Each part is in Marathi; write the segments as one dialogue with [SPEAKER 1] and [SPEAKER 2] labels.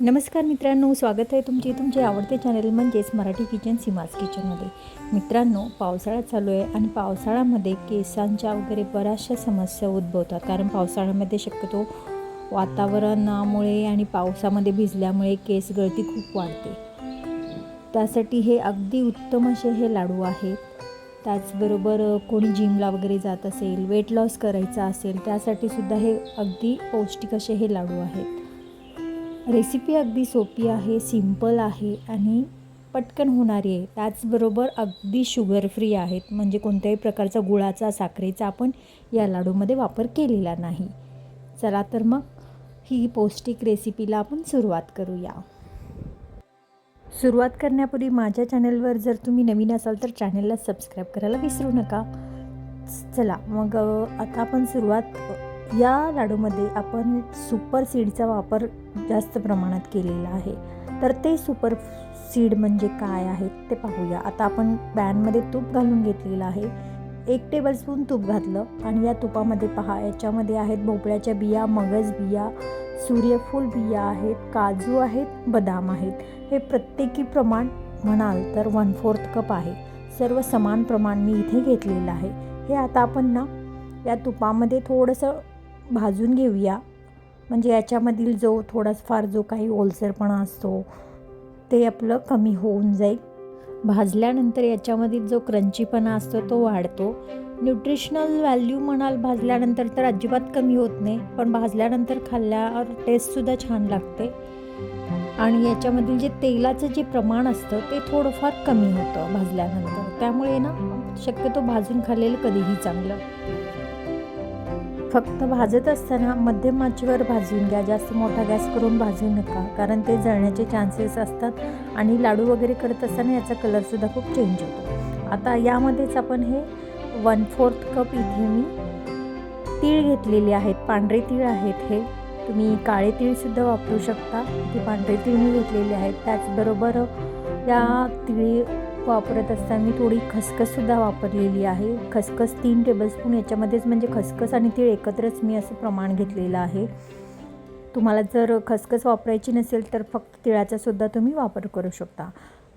[SPEAKER 1] नमस्कार मित्रांनो, स्वागत आहे तुमचे आवडते चॅनल म्हणजेच मराठी किचन सीमाज किचनमध्ये. मित्रांनो, पावसाळा चालू आहे आणि पावसाळ्यामध्ये केसांच्या वगैरे बऱ्याचशा समस्या उद्भवतात. कारण पावसाळ्यामध्ये शक्यतो वातावरणामुळे आणि पावसामध्ये भिजल्यामुळे केस गळती खूप वाढते. त्यासाठी हे अगदी उत्तम असे हे लाडू आहेत. त्याचबरोबर कोणी जिमला वगैरे जात असेल, वेट लॉस करायचा असेल, त्यासाठी सुद्धा हे अगदी पौष्टिक असे हे लाडू आहेत. रेसिपी अगदी सोपी आहे, सिंपल आहे आणि पटकन होणारी आहे. त्याचबरोबर अगदी शुगर फ्री आहेत, म्हणजे कोणत्याही प्रकारचा गुळाचा, साखरेचा आपण या लाडूमध्ये वापर केलेला नाही. चला तर मग ही पौष्टिक रेसिपीला आपण सुरुवात करूया. सुरुवात करण्यापूर्वी माझ्या चॅनलवर जर तुम्ही नवीन असाल तर चॅनलला सबस्क्राईब करायला विसरू नका. चला मग आता आपण या लाडूमध्ये आपण सुपर सीडचा वापर जास्त प्रमाणात केलेला आहे. तर ते सुपर सीड म्हणजे काय आहेत ते पाहूया. आता आपण पॅनमध्ये तूप घालून घेतलेलं आहे. 1 टेबलस्पून तूप घातलं आणि या तुपामध्ये पहा, याच्यामध्ये आहेत भोपळ्याच्या बिया, मगज बिया, सूर्यफूल बिया आहेत, काजू आहेत, बदाम आहेत. हे प्रत्येकी प्रमाण म्हणाल तर 1/4 कप आहे. सर्व समान प्रमाण मी इथे घेतलेलं आहे. हे आता आपण या तुपामध्ये थोडंसं भाजून घेऊया, म्हणजे याच्यामधील थोडाफार जो काही ओलसरपणा असतो ते आपलं कमी होऊन जाईल. भाजल्यानंतर याच्यामधील जो क्रंचीपणा असतो तो वाढतो. न्यूट्रिशनल व्हॅल्यू म्हणाल भाजल्यानंतर तर अजिबात कमी होत नाही, पण भाजल्यानंतर खाल्ल्यावर टेस्टसुद्धा छान लागते. आणि याच्यामधील जे तेलाचं जे प्रमाण असतं ते थोडंफार कमी होतं भाजल्यानंतर. त्यामुळे शक्यतो भाजून खाल्लेलं कधीही चांगलं. फक्त भाजत असताना मध्यम आचेवर भाजून घ्या, जास्त मोठा गॅस करून भाजू नका, कारण ते जळण्याचे चान्सेस असतात आणि लाडू वगैरे करत असताना याचा कलरसुद्धा खूप चेंज होतो. आता यामध्येच आपण हे 1/4 कप इथे मी तीळ घेतलेले आहेत. पांढरे तीळ आहेत. हे तुम्ही काळे तीळसुद्धा वापरू शकता. ते पांढरे तीळ मी घेतलेले आहेत. त्याचबरोबर या तीळ वापरत असताना मी थोडी खसखससुद्धा वापरलेली आहे. खसखस 3 टेबलस्पून याच्यामध्येच, म्हणजे खसखस आणि तीळ एकत्रच मी असं प्रमाण घेतलेलं आहे. तुम्हाला जर खसखस वापरायची नसेल तर फक्त तिळाचासुद्धा तुम्ही वापर करू शकता.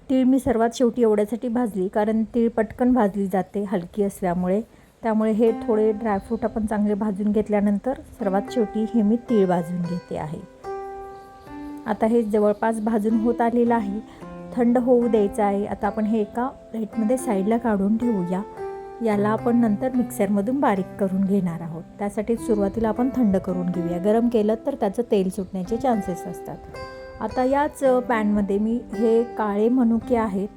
[SPEAKER 1] तीळ मी सर्वात शेवटी एवढ्यासाठी भाजली, कारण तीळ पटकन भाजली जाते हलकी असल्यामुळे. त्यामुळे हे थोडे ड्रायफ्रूट आपण चांगले भाजून घेतल्यानंतर सर्वात शेवटी हे मी तीळ भाजून घेते आहे. आता हे जवळपास भाजून होत आलेलं आहे. थंड होऊ द्यायचं आहे. आता आपण हे एका प्लेटमध्ये साईडला काढून ठेवूया. याला आपण नंतर मिक्सरमधून बारीक करून घेणार आहोत. त्यासाठी सुरुवातीला आपण थंड करून घेऊया. गरम केलं तर त्याचं तेल सुटण्याचे चान्सेस असतात. आता याच पॅनमध्ये मी हे काळे मनुके आहेत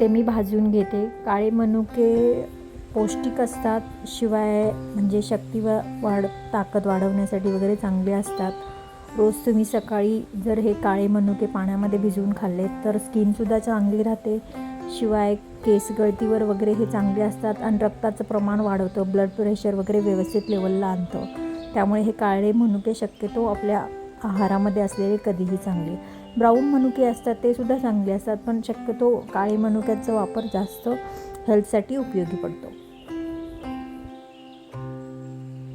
[SPEAKER 1] ते मी भाजून घेते. काळे मनुके पौष्टिक असतात, शिवाय म्हणजे ताकद वाढवण्यासाठी वगैरे चांगले असतात. रोज तुम्ही सकाळी जर हे काळे मनुके पाण्यामध्ये भिजवून खाल्ले तर स्किनसुद्धा चांगली राहते. शिवाय केस गळतीवर वगैरे हे चांगले असतात आणि रक्ताचं प्रमाण वाढवतं, ब्लड प्रेशर वगैरे व्यवस्थित लेवलला आणतं. त्यामुळे हे काळे मनुके शक्यतो आपल्या आहारामध्ये असलेले कधीही चांगले. ब्राऊन मनुके असतात ते सुद्धा चांगले असतात, पण शक्यतो काळे मनुक्याचा वापर जास्त हेल्थसाठी उपयोगी पडतो.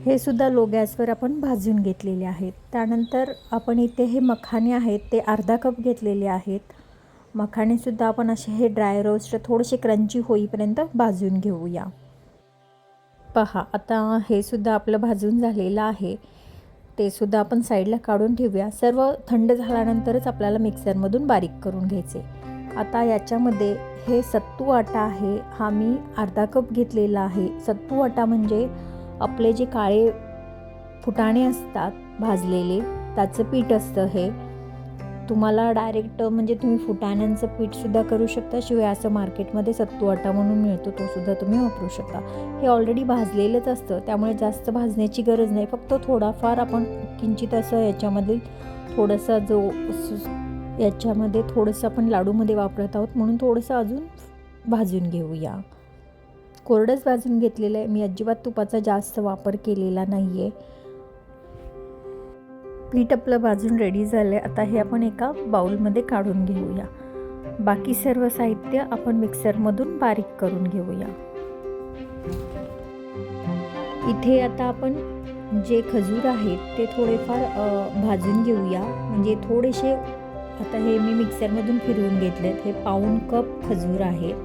[SPEAKER 1] हे सुद्धा लो गॅसवर आपण भाजून घेतलेले आहेत. त्यानंतर आपण इथे हे मखाने आहेत ते अर्धा कप घेतलेले आहेत. मखानेसुद्धा आपण असे हे ड्राय रोस्ट थोडेसे क्रंची होईपर्यंत भाजून घेऊया. पहा, आता हे सुद्धा आपलं भाजून झालेलं आहे. ते सुद्धा आपण साईडला काढून ठेवूया. सर्व थंड झाल्यानंतरच आपल्याला मिक्सरमधून बारीक करून घ्यायचे. आता याच्यामध्ये हे सत्तू आटा आहे, हा मी अर्धा कप घेतलेला आहे. सत्तू आटा म्हणजे आपले जे काळे फुटाणे असतात भाजलेले, त्याचं पीठ असतं हे. तुम्हाला डायरेक्ट म्हणजे तुम्ही फुटाण्यांचं पीठसुद्धा करू शकता. शिवाय असं मार्केटमध्ये सत्तू आटा म्हणून मिळतो, तो सुद्धा तुम्ही वापरू शकता. हे ऑलरेडी भाजलेलंच असतं, त्यामुळे जास्त भाजण्याची गरज नाही. फक्त थोडाफार आपण किंचित असं याच्यामध्ये थोडंसं आपण लाडूमध्ये वापरत आहोत, म्हणून थोडंसं अजून भाजून घेऊया. कोरडंच भाजून घेतलेलं आहे मी, अजिबात तुपाचा जास्त वापर केलेला नाही आहे. पीठ आपलं भाजून रेडी झालं आहे. आता हे आपण एका बाउलमध्ये काढून घेऊया. बाकी सर्व साहित्य आपण मिक्सरमधून बारीक करून घेऊया. इथे आता आपण जे खजूर आहेत ते थोडेफार भाजून घेऊया. म्हणजे थोडेसे, आता हे मी मिक्सरमधून फिरवून घेतलेत. हे पाऊण कप खजूर आहेत.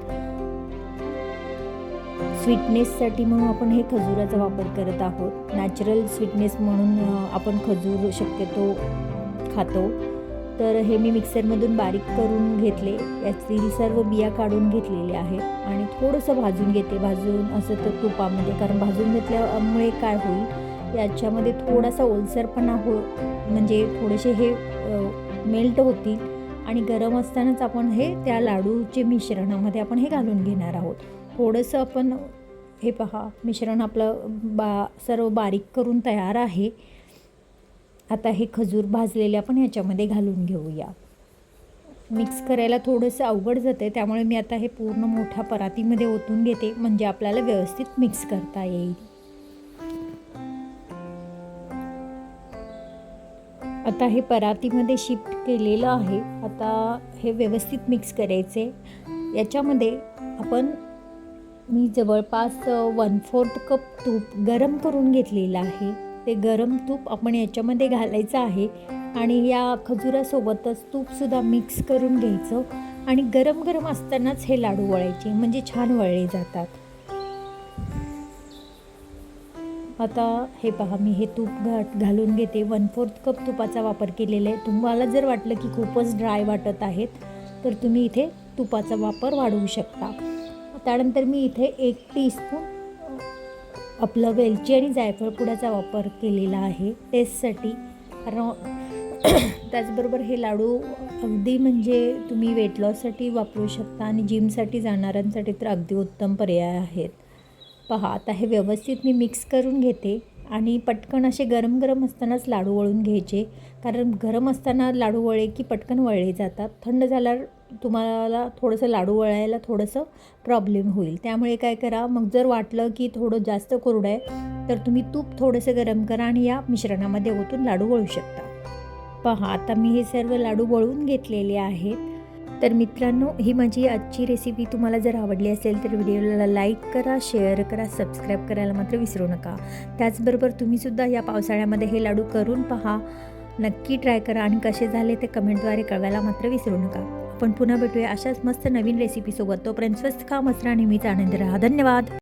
[SPEAKER 1] स्वीटनेससाठी म्हणून आपण हे खजुराचा वापर करत आहोत. नॅचरल स्वीटनेस म्हणून आपण खजूर शक्यतो खातो. तर हे मी मिक्सरमधून बारीक करून घेतले. यातील सर्व बिया काढून घेतलेल्या आहेत आणि थोडंसं भाजून घेते. भाजून असं तर तुपामध्ये, कारण भाजून घेतल्यामुळे काय होईल, याच्यामध्ये थोडासा ओलसरपणा म्हणजे थोडेसे हे मेल्ट होतील आणि गरम असतानाच आपण हे त्या लाडूचे मिश्रणामध्ये आपण हे घालून घेणार आहोत. थोडंसं आपण हे पहा, मिश्रण आपलं सर्व बारीक करून तयार आहे. आता हे खजूर भाजलेले आपण ह्याच्यामध्ये घालून घेऊया. मिक्स करायला थोडंसं अवघड जातं, त्यामुळे मी आता हे पूर्ण मोठ्या परातीमध्ये ओतून घेते, म्हणजे आपल्याला व्यवस्थित मिक्स करता येईल. आता हे परातीमध्ये शिफ्ट केलेलं आहे. आता हे व्यवस्थित मिक्स करायचे. याच्यामध्ये मी जवळपास 1/4 कप तूप गरम करून घेतलेलं आहे. ते गरम तूप आपण याच्यामध्ये घालायचं आहे आणि या खजुरासोबतच तूपसुद्धा मिक्स करून घ्यायचं आणि गरम गरम असतानाच हे लाडू वळायचे, म्हणजे छान वळले जातात. आता हे पहा, मी हे तूप घालून घेते. 1/4 कप तुपाचा वापर केलेला आहे. तुम्हाला जर वाटलं की खूपच ड्राय वाटत आहेत तर तुम्ही इथे तुपाचा वापर वाढवू शकता. त्यानंतर मी इथे 1 टीस्पून आपलं वेलची आणि जायफळ पुडाचा वापर केलेला आहे टेस्टसाठी. त्याचबरोबर हे लाडू अगदी म्हणजे तुम्ही वेट लॉससाठी वापरू शकता आणि जिमसाठी जाणाऱ्यांसाठी तर अगदी उत्तम पर्याय आहेत. पहा, आता हे व्यवस्थित मी मिक्स करून घेते आणि पटकन असे गरम गरम असतानाच लाडू वळून घ्यायचे, कारण गरम असताना लाडू वळले की पटकन वळले जातात. थंड झाल्यावर तुम्हाला थोडंसं लाडू वळायला थोडंसं प्रॉब्लेम होईल. त्यामुळे काय करा, मग जर वाटलं की थोडं जास्त कोरडं आहे तर तुम्ही तूप थोडंसं गरम करा आणि या मिश्रणामध्ये ओतून लाडू वळू शकता. पहा, आता मी हे सर्व लाडू वळून घेतलेले आहेत. तर मित्रांनो, ही माझी आजची रेसिपी तुम्हाला जर आवडली असेल तर व्हिडिओला लाईक करा, शेअर करा, सबस्क्राईब करायला मात्र विसरू नका. त्याचबरोबर तुम्हीसुद्धा या पावसाळ्यामध्ये हे लाडू करून पहा, नक्की ट्राय करा आणि कसे झाले ते कमेंटद्वारे कळवायला मात्र विसरू नका. आपण पुन्हा भेटूया अशाच मस्त नवीन रेसिपीसोबत. तोपर्यंत स्वस्त खा, मस्त राहा, नेहमीच आनंदी राहा. धन्यवाद.